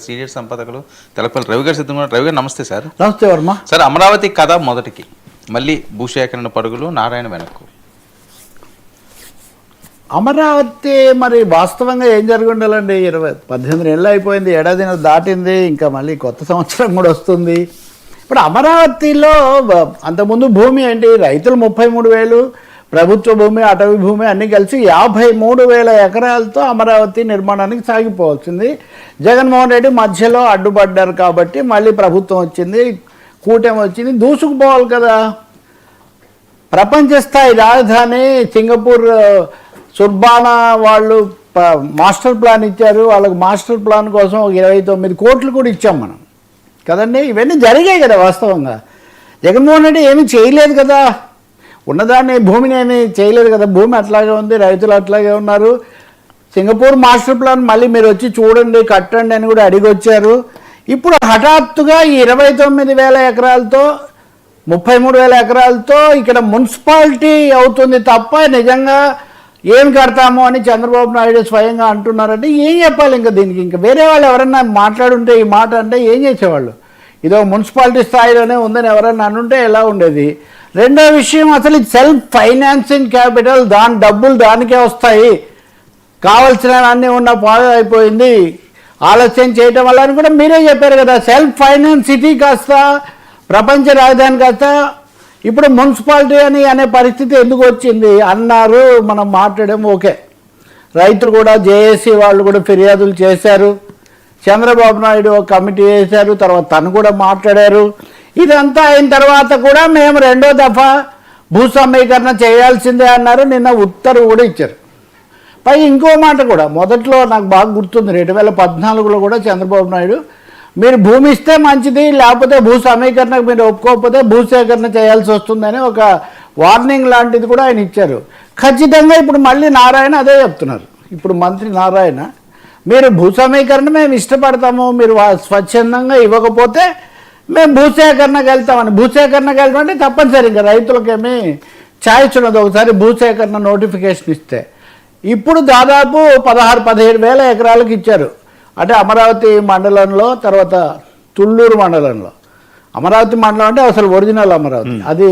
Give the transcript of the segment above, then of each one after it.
Senior సంపాదకులు తెలపల్లి Ravi గారు సిద్ధంగా రవి గారు నమస్తే సార్. నమస్తే వర్మ సార్, అమరావతి కథ మొదటికి మళ్ళీ భూసేకరణ పరుగులు నారాయణ వెనక్కు. అమరావతి మరి వాస్తవంగా ఏం జరిగి ఉండాలండి? 18 ఏళ్ళు అయిపోయింది, ఏడాది దాటింది, ఇంకా మళ్ళీ కొత్త సంవత్సరం కూడా వస్తుంది. ఇప్పుడు అమరావతిలో అంతకుముందు భూమి ఏంటి, రైతులు 33,000, ప్రభుత్వ భూమి అటవీ భూమి అన్నీ కలిసి 53,000 ఎకరాలతో అమరావతి నిర్మాణానికి సాగిపోవాల్సింది. జగన్మోహన్ రెడ్డి మధ్యలో అడ్డుపడ్డారు కాబట్టి మళ్ళీ ప్రభుత్వం వచ్చింది, కూటమి వచ్చింది, దూసుకుపోవాలి కదా. ప్రపంచ స్థాయి రాజధాని సింగపూర్ సుర్బానా వాళ్ళు మాస్టర్ ప్లాన్ ఇచ్చారు. వాళ్ళకి మాస్టర్ ప్లాన్ కోసం 29 కోట్లు కూడా ఇచ్చాం మనం కదండి. ఇవన్నీ జరిగాయి కదా వాస్తవంగా. జగన్మోహన్ రెడ్డి ఏమీ చేయలేదు కదా, ఉన్నదాన్ని భూమిని ఏమీ చేయలేదు కదా. భూమి అట్లాగే ఉంది, రైతులు అట్లాగే ఉన్నారు. సింగపూర్ మాస్టర్ ప్లాన్ మళ్ళీ మీరు వచ్చి చూడండి, కట్టండి అని కూడా అడిగి వచ్చారు. ఇప్పుడు హఠాత్తుగా ఈ 29,000 ఎకరాలతో 33,000 ఎకరాలతో ఇక్కడ మున్సిపాలిటీ అవుతుంది తప్ప నిజంగా ఏం కడతాము అని చంద్రబాబు నాయుడు స్వయంగా అంటున్నారంటే ఏం చెప్పాలి? ఇంకా దీనికి ఇంకా వేరే వాళ్ళు ఎవరన్నా మాట్లాడుంటే ఈ మాట అంటే ఏం చేసేవాళ్ళు? ఇదో మున్సిపాలిటీ స్థాయిలోనే ఉందని ఎవరన్నా అనుంటే ఎలా ఉండేది? రెండో విషయం, అసలు సెల్ఫ్ ఫైనాన్సింగ్ క్యాపిటల్, దాని డబ్బులు దానికే వస్తాయి, కావాల్సినవన్నీ ఉన్న పాడు అయిపోయింది, ఆలస్యం చేయటం వల్ల అని కూడా మీరే చెప్పారు కదా. సెల్ఫ్ ఫైనాన్స్ సిటీ కాస్త ప్రపంచ రాజధాని కాస్త ఇప్పుడు మున్సిపాలిటీ అనే పరిస్థితి ఎందుకు వచ్చింది అన్నారు. మనం మాట్లాడడం ఓకే. రైతులు కూడా జేఏసీ వాళ్ళు కూడా ఫిర్యాదులు చేశారు, చంద్రబాబు నాయుడు ఒక కమిటీ వేశారు, తర్వాత తను కూడా మాట్లాడారు. ఇదంతా అయిన తర్వాత కూడా మేము రెండో దఫా భూ సమీకరణ చేయాల్సిందే అన్నారు. నిన్న ఉత్తర్వు కూడా ఇచ్చారు. పై ఇంకో మాట కూడా మొదట్లో నాకు బాగా గుర్తుంది, 2014లో కూడా చంద్రబాబు నాయుడు మీరు భూమి ఇస్తే మంచిది, లేకపోతే భూ సమీకరణకు మీరు ఒప్పుకోకపోతే భూసేకరణ చేయాల్సి వస్తుందని ఒక వార్నింగ్ లాంటిది కూడా ఆయన ఇచ్చారు. ఖచ్చితంగా ఇప్పుడు మళ్ళీ నారాయణ అదే చెప్తున్నారు. ఇప్పుడు మంత్రి నారాయణ, మీరు భూ సమీకరణ మేము ఇష్టపడతాము, మీరు స్వచ్ఛందంగా ఇవ్వకపోతే మేము భూసేకరణకు వెళ్తామని. భూసేకరణకు వెళ్తామంటే తప్పనిసరి ఇంకా రైతులకేమీ ఛాయిస్ ఉన్నది ఒకసారి భూసేకరణ నోటిఫికేషన్ ఇస్తే. ఇప్పుడు దాదాపు 16-17 ఎకరాలకు ఇచ్చారు. అంటే అమరావతి మండలంలో, తర్వాత తుళ్ళూరు మండలంలో. అమరావతి మండలం అంటే అసలు ఒరిజినల్ అమరావతి, అది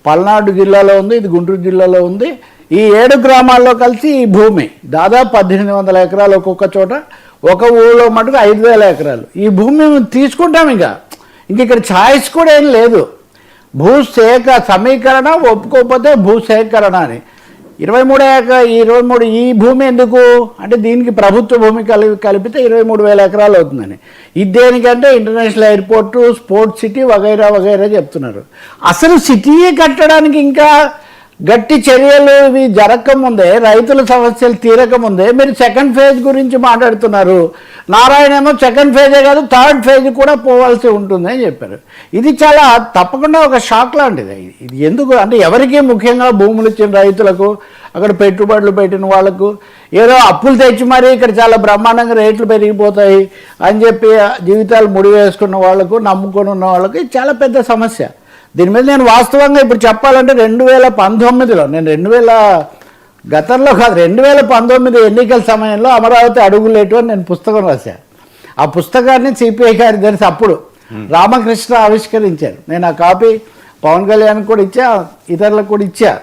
పల్నాడు జిల్లాలో ఉంది, ఇది గుంటూరు జిల్లాలో ఉంది. ఈ 7 గ్రామాల్లో కలిసి ఈ భూమి దాదాపు 1,800 ఎకరాలు ఒక్కొక్క చోట, ఒక ఊళ్ళో మటుకు 5,000 ఎకరాలు. ఈ భూమి మేము తీసుకుంటాం. ఇంక ఇక్కడ ఛాయిస్ కూడా ఏం లేదు. సమీకరణ ఒప్పుకోకపోతే భూసేకరణ అని. 23 ఈ భూమి ఎందుకు అంటే దీనికి ప్రభుత్వ భూమి కలిపితే 23,000 ఎకరాలు అవుతుందని. ఇది దేనికంటే ఇంటర్నేషనల్ ఎయిర్పోర్టు, స్పోర్ట్స్ సిటీ వగైరా వగైరా చెప్తున్నారు. అసలు సిటీయే కట్టడానికి ఇంకా గట్టి చర్యలు ఇవి జరగకముందే, రైతుల సమస్యలు తీరకముందే మీరు సెకండ్ ఫేజ్ గురించి మాట్లాడుతున్నారు. నారాయణ ఏమో సెకండ్ ఫేజే కాదు, థర్డ్ ఫేజ్ కూడా పోవాల్సి ఉంటుంది అని చెప్పారు. ఇది చాలా తప్పకుండా ఒక షాక్ లాంటిది. ఇది ఎందుకు అంటే ఎవరికి, ముఖ్యంగా భూములు ఇచ్చిన రైతులకు, అక్కడ పెట్టుబడులు పెట్టిన వాళ్ళకు, ఏదో అప్పులు తెచ్చి మరీ ఇక్కడ చాలా బ్రహ్మాండంగా రేట్లు పెరిగిపోతాయి అని చెప్పి జీవితాలు ముడివేసుకున్న వాళ్ళకు, నమ్ముకొని ఉన్న వాళ్ళకు ఇది చాలా పెద్ద సమస్య. దీని మీద నేను వాస్తవంగా ఇప్పుడు చెప్పాలంటే 2019లో, నేను గతంలో కాదు 2019 ఎన్నికల సమయంలో అమరావతి అడుగులేటు అని నేను పుస్తకం రాశాను. ఆ పుస్తకాన్ని సిపిఐ గారి తెలిసి అప్పుడు రామకృష్ణ ఆవిష్కరించారు. నేను ఆ కాపీ పవన్ కళ్యాణ్ కూడా ఇచ్చా, ఇతరులకు కూడా ఇచ్చా.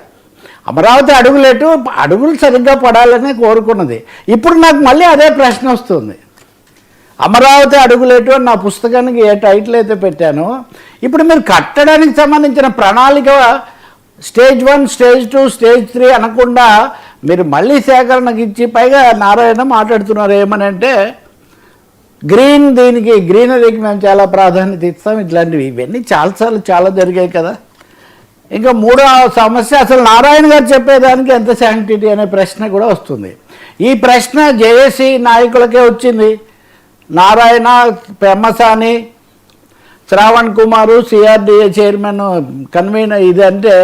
అమరావతి అడుగులేటు, అడుగులు సరిగ్గా పడాలని కోరుకున్నది. ఇప్పుడు నాకు మళ్ళీ అదే ప్రశ్న వస్తుంది. అమరావతి అడుగులేటు అని నా పుస్తకానికి ఏ టైటిల్ అయితే పెట్టానో, ఇప్పుడు మీరు కట్టడానికి సంబంధించిన ప్రణాళిక స్టేజ్ 1, స్టేజ్ 2, స్టేజ్ 3 అనకుండా మీరు మళ్ళీ సేకరణకు ఇచ్చి, పైగా నారాయణ మాట్లాడుతున్నారు ఏమని అంటే గ్రీనరీకి మేము చాలా ప్రాధాన్యత ఇస్తాం, ఇట్లాంటివి. ఇవన్నీ చాలా జరిగాయి కదా. ఇంకా మూడో సమస్య, అసలు నారాయణ గారు చెప్పేదానికి ఎంత శాంక్టిటీ అనే ప్రశ్న కూడా వస్తుంది. ఈ ప్రశ్న జేఏసీ నాయకులకే వచ్చింది. నారాయణ, పెమ్మసాని, శ్రావణ్ కుమారు, సిఆర్డీఏ చైర్మన్, కన్వీనర్, ఇదంటే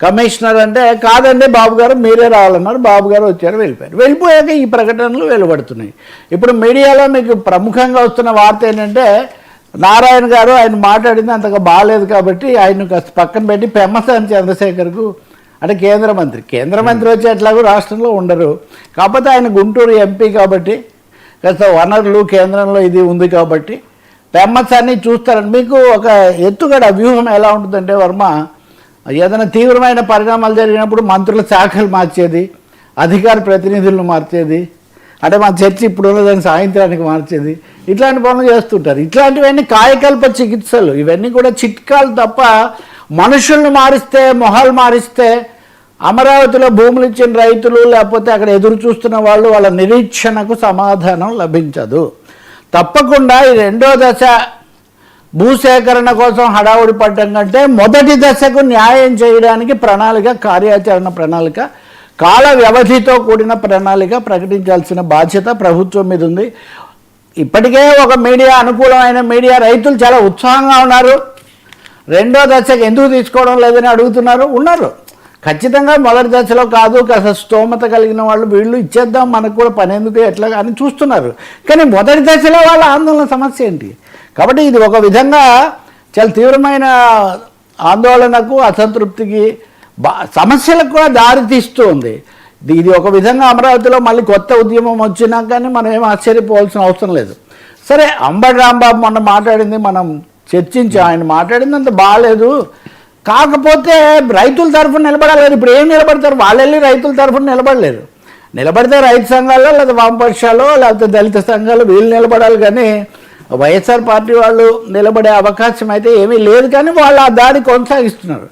కమిషనర్ అంటే కాదండి బాబు గారు మీరే రావాలన్నారు. బాబు గారు వచ్చారు, వెళ్ళిపోయాక ఈ ప్రకటనలు వెలువడుతున్నాయి. ఇప్పుడు మీడియాలో మీకు ప్రముఖంగా వస్తున్న వార్త ఏంటంటే నారాయణ గారు ఆయన మాట్లాడింది అంతగా బాగాలేదు కాబట్టి ఆయన కాస్త పక్కన పెట్టి పెమ్మసాని చంద్రశేఖర్కు, అంటే కేంద్ర మంత్రి వచ్చి ఎట్లాగో రాష్ట్రంలో ఉండరు, కాకపోతే ఆయన గుంటూరు ఎంపీ కాబట్టి కాస్త వనరులు కేంద్రంలో ఇది ఉంది కాబట్టి పెమ్మత్స్ అన్నీ చూస్తారని మీకు ఒక ఎత్తుగడ వ్యూహం ఎలా ఉంటుందంటే వర్మ, ఏదైనా తీవ్రమైన పరిణామాలు జరిగినప్పుడు మంత్రుల శాఖలు మార్చేది, అధికార ప్రతినిధులను మార్చేది, అంటే మన చర్చ ఇప్పుడు ఉన్నదాన్ని సాయంత్రానికి మార్చేది, ఇట్లాంటి పనులు చేస్తుంటారు. ఇట్లాంటివన్నీ కాయకల్ప చికిత్సలు, ఇవన్నీ కూడా చిట్కాలు తప్ప మనుషులను మారిస్తే, మొహాలు మారిస్తే అమరావతిలో భూములు ఇచ్చిన రైతులు లేకపోతే అక్కడ ఎదురు చూస్తున్న వాళ్ళు వాళ్ళ నిరీక్షణకు సమాధానం లభించదు. తప్పకుండా ఈ రెండో దశ భూసేకరణ కోసం హడావుడి పడ్డం కంటే మొదటి దశకు న్యాయం చేయడానికి ప్రణాళిక, కార్యాచరణ ప్రణాళిక, కాల వ్యవధితో కూడిన ప్రణాళిక ప్రకటించాల్సిన బాధ్యత ప్రభుత్వం మీద ఉంది. ఇప్పటికే ఒక మీడియా, అనుకూలమైన మీడియా, రైతులు చాలా ఉత్సాహంగా ఉన్నారు. రెండో దశకు ఎందుకు తీసుకోవడం లేదని అడుగుతున్నారు. ఉన్నారు, ఖచ్చితంగా మొదటి దశలో కాదు, కాస్త స్తోమత కలిగిన వాళ్ళు వీళ్ళు ఇచ్చేద్దాం, మనకు కూడా పని ఎందుకు ఎట్లా అని చూస్తున్నారు. కానీ మొదటి దశలో వాళ్ళ ఆందోళన సమస్య ఏంటి? కాబట్టి ఇది ఒక విధంగా చాలా తీవ్రమైన ఆందోళనకు, అసంతృప్తికి, సమస్యలకు కూడా దారి తీస్తూ ఉంది. ఇది ఒక విధంగా అమరావతిలో మళ్ళీ కొత్త ఉద్యమం వచ్చినా కానీ మనం ఏం ఆశ్చర్యపోవాల్సిన అవసరం లేదు. సరే, అంబటి రాంబాబు మొన్న మాట్లాడింది మనం చర్చించాం, ఆయన మాట్లాడింది అంత బాగాలేదు. కాకపోతే రైతుల తరఫున నిలబడాలి. ఇప్పుడు ఏం నిలబడతారు? వాళ్ళు వెళ్ళి రైతుల తరఫున నిలబడలేరు. నిలబడితే రైతు సంఘాల్లో లేదా వామపక్షాలు లేకపోతే దళిత సంఘాలు వీళ్ళు నిలబడాలి. కానీ వైఎస్ఆర్ పార్టీ వాళ్ళు నిలబడే అవకాశం అయితే ఏమీ లేదు. కానీ వాళ్ళు ఆ దాడి కొనసాగిస్తున్నారు.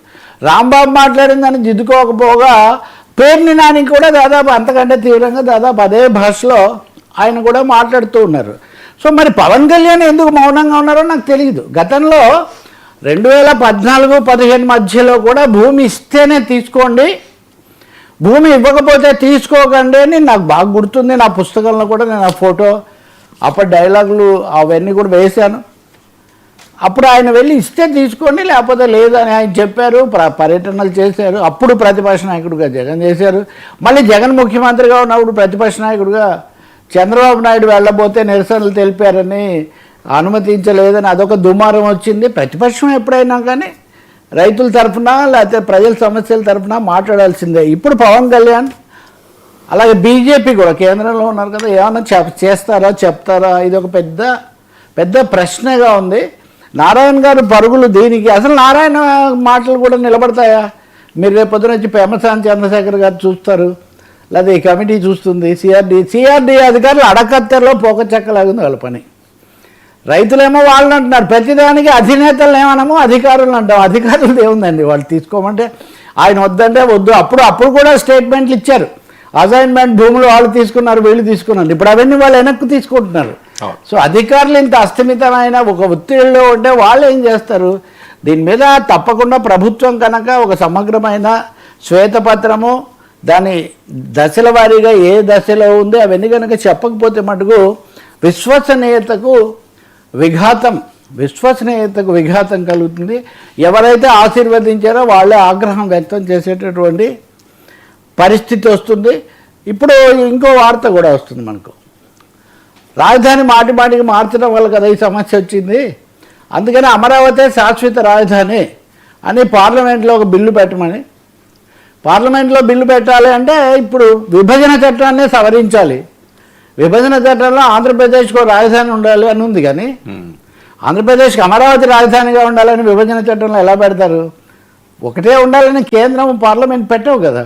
రాంబాబు మాట్లాడిందని జిద్దుకోకపోగా పేర్ని నాని కూడా దాదాపు అంతకంటే తీవ్రంగా దాదాపు అదే భాషలో ఆయన కూడా మాట్లాడుతూ ఉన్నారు. సో మరి పవన్ కళ్యాణ్ ఎందుకు మౌనంగా ఉన్నారో నాకు తెలియదు. గతంలో 2014-15 మధ్యలో కూడా భూమి ఇస్తేనే తీసుకోండి, భూమి ఇవ్వకపోతే తీసుకోకండి అని నాకు బాగా గుర్తుంది. నా పుస్తకంలో కూడా నేను ఆ ఫోటో, అప్పటి డైలాగులు అవన్నీ కూడా వేశాను. అప్పుడు ఆయన వెళ్ళి ఇస్తే తీసుకోండి లేకపోతే లేదని ఆయన చెప్పారు. పర్యటనలు చేశారు. అప్పుడు ప్రతిపక్ష నాయకుడిగా జగన్ చేశారు. మళ్ళీ జగన్ ముఖ్యమంత్రిగా ఉన్నప్పుడు ప్రతిపక్ష నాయకుడిగా చంద్రబాబు నాయుడు వెళ్ళబోతే నిరసనలు తెలిపారని, అనుమతించలేదని అదొక దుమారం వచ్చింది. ప్రతిపక్షం ఎప్పుడైనా కానీ రైతుల తరఫున లేకపోతే ప్రజల సమస్యల తరఫున మాట్లాడాల్సిందే. ఇప్పుడు పవన్ కళ్యాణ్ అలాగే బీజేపీ కూడా కేంద్రంలో ఉన్నారు కదా, ఏమన్నా చేస్తారా, చెప్తారా? ఇది ఒక పెద్ద పెద్ద ప్రశ్నగా ఉంది. నారాయణ గారు పరుగులు దీనికి, అసలు నారాయణ మాటలు కూడా నిలబడతాయా? మీరు రేపు పొద్దున వచ్చి పెమ్మసాని చంద్రశేఖర్ గారు చూస్తారు, లేదా ఈ కమిటీ చూస్తుంది. సిఆర్డీ అధికారులు అడకత్తెరలో పోక చెక్కలాగుంది వాళ్ళ పని. రైతులేమో వాళ్ళని అంటున్నారు, ప్రతిదానికి అధినేతలు ఏమనమో అధికారులు అంటాం. అధికారులు ఏముందండి, వాళ్ళు తీసుకోమంటే ఆయన వద్దంటే వద్దు. అప్పుడు కూడా స్టేట్మెంట్లు ఇచ్చారు, అసైన్మెంట్ భూములు వాళ్ళు తీసుకున్నారు, వీళ్ళు తీసుకున్నారు. ఇప్పుడు అవన్నీ వాళ్ళు వెనక్కి తీసుకుంటున్నారు. సో అధికారులు ఇంత అస్థిమితమైన ఒక ఒత్తిడిలో ఉంటే వాళ్ళు ఏం చేస్తారు? దీని మీద తప్పకుండా ప్రభుత్వం కనుక ఒక సమగ్రమైన శ్వేతపత్రము, దాని దశల వారీగా ఏ దశలో ఉంది అవన్నీ కనుక చెప్పకపోతే మటుకు విశ్వసనీయతకు విఘాతం కలుగుతుంది. ఎవరైతే ఆశీర్వదించారో వాళ్ళే ఆగ్రహం వ్యక్తం చేసేటటువంటి పరిస్థితి వస్తుంది. ఇప్పుడు ఇంకో వార్త కూడా వస్తుంది మనకు, రాజధాని మాటికి మార్చడం వల్ల కదా ఈ సమస్య వచ్చింది. అందుకని అమరావతి శాశ్వత రాజధాని అని పార్లమెంట్లో ఒక బిల్లు పెట్టమని, పార్లమెంట్లో బిల్లు పెట్టాలి అంటే ఇప్పుడు విభజన చట్టాన్ని సవరించాలి. విభజన చట్టంలో ఆంధ్రప్రదేశ్కు రాజధాని ఉండాలి అని ఉంది. కానీ ఆంధ్రప్రదేశ్కి అమరావతి రాజధానిగా ఉండాలని విభజన చట్టంలో ఎలా పెడతారు? ఒకటే ఉండాలని కేంద్రం పార్లమెంట్ పెట్టవు కదా.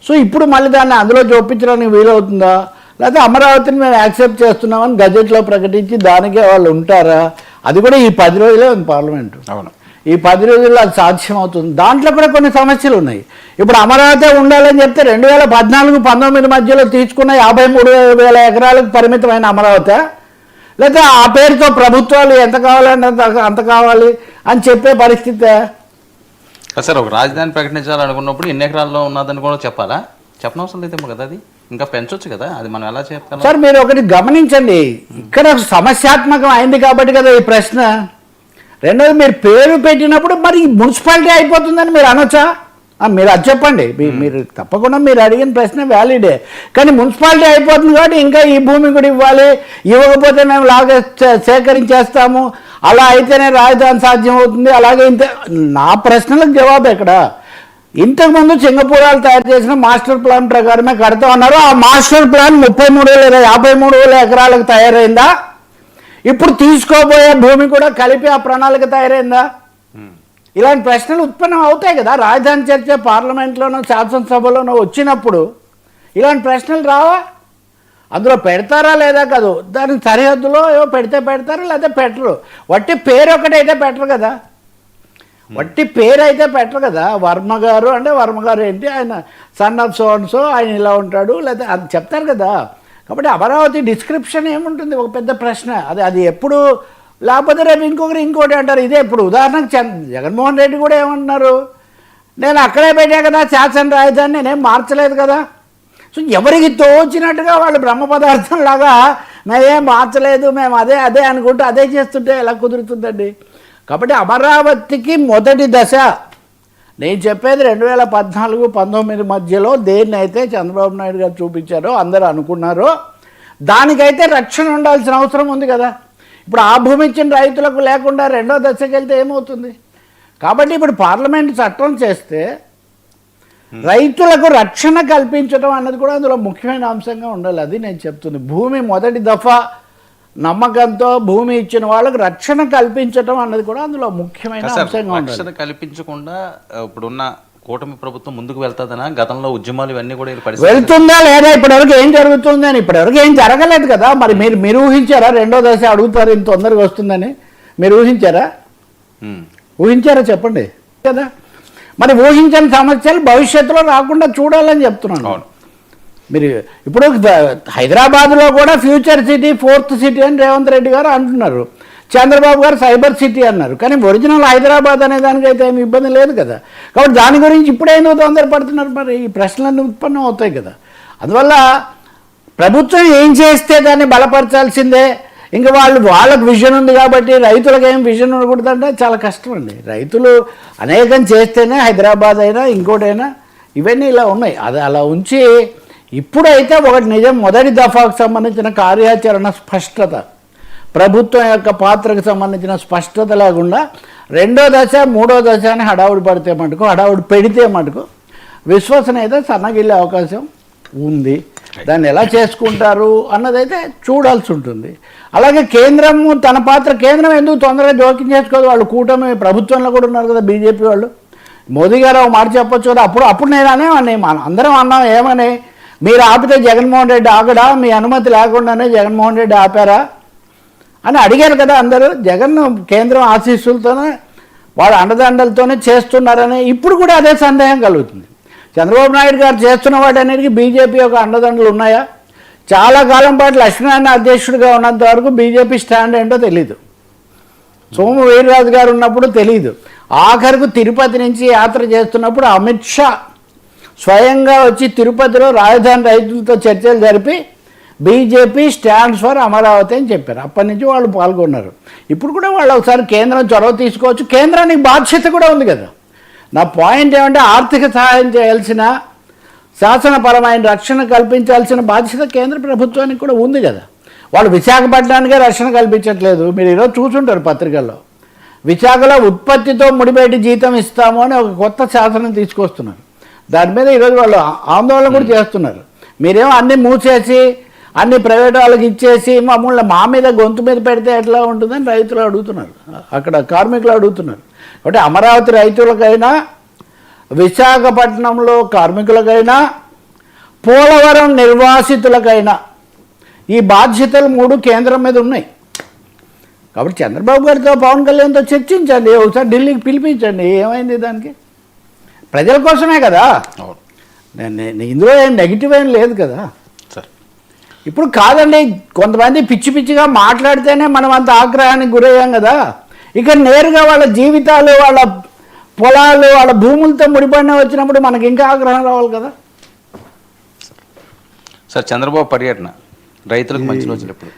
సో ఇప్పుడు మళ్ళీ దాన్ని అందులో చూపించడానికి వీలవుతుందా? లేకపోతే అమరావతిని మేము యాక్సెప్ట్ చేస్తున్నామని గజెట్లో ప్రకటించి దానికే వాళ్ళు ఉంటారా? అది కూడా ఈ 10 రోజులే ఉంది పార్లమెంటు. అవును, ఈ 10 రోజుల్లో అది సాధ్యమవుతుంది. దాంట్లో కూడా కొన్ని సమస్యలు ఉన్నాయి. ఇప్పుడు అమరావతి ఉండాలని చెప్తే 2014-19 మధ్యలో తీసుకున్న 53,000 ఎకరాలకు పరిమితమైన అమరావతి, లేకపోతే ఆ పేరుతో ప్రభుత్వాలు ఎంత కావాలంటే అంత కావాలి అని చెప్పే పరిస్థితి. సార్, ఒక రాజధాని ప్రకటించాలనుకున్నప్పుడు ఎన్ని ఎకరాల్లో ఉన్నదని కూడా చెప్పాలా? చెప్పనవసరం లేదేమో కదా, అది ఇంకా పెంచవచ్చు కదా, అది మనం ఎలా చెప్తాం? సార్ మీరు ఒకటి గమనించండి, ఇక్కడ సమస్యాత్మకం అయింది కాబట్టి కదా ఈ ప్రశ్న. రెండోది, మీరు పేరు పెట్టినప్పుడు మరి మున్సిపాలిటీ అయిపోతుందని మీరు అనొచ్చా? మీరు అది చెప్పండి. మీరు తప్పకుండా మీరు అడిగిన ప్రశ్న వ్యాలిడే. కానీ మున్సిపాలిటీ అయిపోతుంది కాబట్టి ఇంకా ఈ భూమి కూడా ఇవ్వాలి, ఇవ్వకపోతే మేము లాగా సేకరించేస్తాము, అలా అయితేనే రాజధాని సాధ్యం అవుతుంది. అలాగే ఇంత నా ప్రశ్నలకు జవాబు ఎక్కడ? ఇంతకుముందు సింగపూరాలు తయారు చేసిన మాస్టర్ ప్లాన్ ప్రకారమే కడతా ఉన్నారు. ఆ మాస్టర్ ప్లాన్ 53,053 ఎకరాలకు తయారైందా? ఇప్పుడు తీసుకోబోయే భూమి కూడా కలిపి ఆ ప్రణాళిక తయారైందా? ఇలాంటి ప్రశ్నలు ఉత్పన్నం అవుతాయి కదా. రాజధాని చర్చ పార్లమెంట్లోనో శాసనసభలోనో వచ్చినప్పుడు ఇలాంటి ప్రశ్నలు రావా? అందులో పెడతారా లేదా కాదు, దాని సరిహద్దులో ఏవో పెడితే పెడతారు, లేదా పెట్టరు. వట్టి పేరు ఒకటైతే పెట్టరు కదా, వట్టి పేరు అయితే పెట్టరు కదా. వర్మ గారు అంటే వర్మ గారు ఏంటి, ఆయన son of so and so, ఆయన ఇలా ఉంటాడు, లేదా అది చెప్తారు కదా. కాబట్టి అమరావతి డిస్క్రిప్షన్ ఏముంటుంది, ఒక పెద్ద ప్రశ్న. అది ఎప్పుడు, లేకపోతే రేపు ఇంకోటి అంటారు. ఇదే ఇప్పుడు ఉదాహరణకు జగన్మోహన్ రెడ్డి కూడా ఏమంటున్నారు, నేను అక్కడే పెట్టా కదా శాసన రాజధాని, నేనేం మార్చలేదు కదా. సో ఎవరికి తోచినట్టుగా వాళ్ళు బ్రహ్మ పదార్థం లాగా మేమేం మార్చలేదు, మేము అదే అనుకుంటూ అదే చేస్తుంటే ఎలా కుదురుతుందండి. కాబట్టి అమరావతికి మొదటి దశ నేను చెప్పేది 2014-19 మధ్యలో దేన్ని అయితే చంద్రబాబు నాయుడు గారు చూపించారో, అందరూ అనుకున్నారో, దానికైతే రక్షణ ఉండాల్సిన అవసరం ఉంది కదా. ఇప్పుడు ఆ భూమి ఇచ్చిన రైతులకు లేకుండా రెండో దశకి వెళ్తే ఏమవుతుంది? కాబట్టి ఇప్పుడు పార్లమెంట్ చట్టం చేస్తే రైతులకు రక్షణ కల్పించడం అన్నది కూడా అందులో ముఖ్యమైన అంశంగా ఉండాలి. అది నేను చెప్తుంది. భూమి మొదటి దఫా నమ్మకంతో భూమి ఇచ్చిన వాళ్ళకు రక్షణ కల్పించడం అన్నది కూడా అందులో ముఖ్యమైన అంశంగా ఉండాలి. రక్షణ కల్పించకుండా ఇప్పుడున్న కూటమి ప్రభుత్వం ముందుకు వెళ్తాదనా? గతంలో ఉద్యమాలు ఇవన్నీ కూడా వెళ్తుందా లేదా, ఇప్పటివరకు ఏం జరుగుతుంది అని? ఇప్పటివరకు ఏం జరగలేదు కదా. మరి మీరు ఊహించారా రెండో దశ అడుగుతారు ఇంత తొందరగా వస్తుందని? మీరు ఊహించారా చెప్పండి కదా. మరి ఊహించని సమస్యలు భవిష్యత్తులో రాకుండా చూడాలని చెప్తున్నాను. మీరు ఇప్పుడు హైదరాబాద్లో కూడా ఫ్యూచర్ సిటీ, 4th సిటీ అని రేవంత్ రెడ్డి గారు అంటున్నారు. చంద్రబాబు గారు సైబర్ సిటీ అన్నారు. కానీ ఒరిజినల్ హైదరాబాద్ అనే దానికైతే ఏమి ఇబ్బంది లేదు కదా. కాబట్టి దాని గురించి ఇప్పుడే ఎందుకు తొందరపడుతున్నారు? మరి ఈ ప్రశ్నలన్నీ ఉత్పన్నం అవుతాయి కదా. అందువల్ల ప్రభుత్వం ఏం చేస్తే దాన్ని బలపరచాల్సిందే. ఇంకా వాళ్ళకు విజన్ ఉంది కాబట్టి రైతులకు ఏం విజన్ ఉండకూడదంటే చాలా కష్టం అండి. రైతులు అనేకం చేస్తేనే హైదరాబాద్ అయినా ఇంకోటైనా ఇవన్నీ ఇలా ఉన్నాయి. అది అలా ఉంచి ఇప్పుడైతే ఒకటి నిజం, మొదటి దఫాకు సంబంధించిన కార్యాచరణ స్పష్టత, ప్రభుత్వం యొక్క పాత్రకు సంబంధించిన స్పష్టత లేకుండా రెండో దశ మూడో దశ అని హడావుడి పడితే మటుకు, హడావుడి పెడితే మటుకు విశ్వసనీయత సన్నగిల్లే అవకాశం ఉంది. దాన్ని ఎలా చేసుకుంటారు అన్నదైతే చూడాల్సి ఉంటుంది. అలాగే కేంద్రం తన పాత్ర, కేంద్రం ఎందుకు తొందరగా జోక్యం చేసుకోదు? వాళ్ళు కూటమి ప్రభుత్వంలో కూడా ఉన్నారు కదా బీజేపీ వాళ్ళు. మోదీ గారు ఒక మాట చెప్పొచ్చు కదా. అప్పుడు నేను అనేవాడిని, అందరం అన్నాం ఏమని, మీరు ఆపితే జగన్మోహన్ రెడ్డి ఆగడా, మీ అనుమతి లేకుండానే జగన్మోహన్ రెడ్డి ఆపారా అని అడిగారు కదా అందరూ. జగన్ కేంద్రం ఆశీస్సులతోనే వాళ్ళ అండదండలతోనే చేస్తున్నారని ఇప్పుడు కూడా అదే సందేహం కలుగుతుంది. చంద్రబాబు నాయుడు గారు చేస్తున్న వాటన్నిటికీ బీజేపీ యొక్క అండదండలు ఉన్నాయా? చాలా కాలం పాటు లక్ష్మీనారాయణ అధ్యక్షుడిగా ఉన్నంత వరకు బీజేపీ స్టాండ్ ఏంటో తెలీదు. సోము వీర్రాజు గారు ఉన్నప్పుడు తెలీదు. ఆఖరుకు తిరుపతి నుంచి యాత్ర చేస్తున్నప్పుడు అమిత్ షా స్వయంగా వచ్చి తిరుపతిలో రాజధాని రైతులతో చర్చలు జరిపి బీజేపీ స్టాండ్స్ ఫర్ అమరావతి అని చెప్పారు. అప్పటి నుంచి వాళ్ళు పాల్గొన్నారు. ఇప్పుడు కూడా వాళ్ళు ఒకసారి కేంద్రం చొరవ తీసుకోవచ్చు. కేంద్రానికి బాధ్యత కూడా ఉంది కదా. నా పాయింట్ ఏమంటే ఆర్థిక సహాయం చేయాల్సిన, శాసనపరమైన రక్షణ కల్పించాల్సిన బాధ్యత కేంద్ర ప్రభుత్వానికి కూడా ఉంది కదా. వాళ్ళు విశాఖపట్నానికే రక్షణ కల్పించట్లేదు. మీరు ఈరోజు చూసుంటారు పత్రికల్లో, విశాఖలో ఉత్పత్తితో ముడిపెట్టి జీతం ఇస్తాము అని ఒక కొత్త శాసనం తీసుకొస్తున్నారు. దాని మీద ఈరోజు వాళ్ళు ఆందోళన కూడా చేస్తున్నారు. మీరేమో అన్నీ మూసేసి అన్ని ప్రైవేట్ వాళ్ళకి ఇచ్చేసి మామూలు మా మీద గొంతు మీద పెడితే ఎట్లా ఉంటుందని రైతులు అడుగుతున్నారు, అక్కడ కార్మికులు అడుగుతున్నారు. కాబట్టి అమరావతి రైతులకైనా, విశాఖపట్నంలో కార్మికులకైనా, పోలవరం నిర్వాసితులకైనా ఈ బాధ్యతలు 3 కేంద్రం మీద ఉన్నాయి. కాబట్టి చంద్రబాబు గారితో పవన్ కళ్యాణ్తో చర్చించండి, ఒకసారి ఢిల్లీకి పిలిపించండి. ఏమైంది దానికి? ప్రజల కోసమే కదా. ఇందులో ఏం నెగిటివ్ ఏం లేదు కదా. ఇప్పుడు కాదండి, కొంతమంది పిచ్చి పిచ్చిగా మాట్లాడితేనే మనం అంత ఆగ్రహానికి గురయ్యాం కదా. ఇక నేరుగా వాళ్ళ జీవితాలు, వాళ్ళ పొలాలు, వాళ్ళ భూములతో ముడిపడిన వచ్చినప్పుడు మనకి ఇంకా ఆగ్రహం రావాలి కదా. సార్, చంద్రబాబు పర్యటన రైతులకు మంచి రోజులు ఎప్పుడు?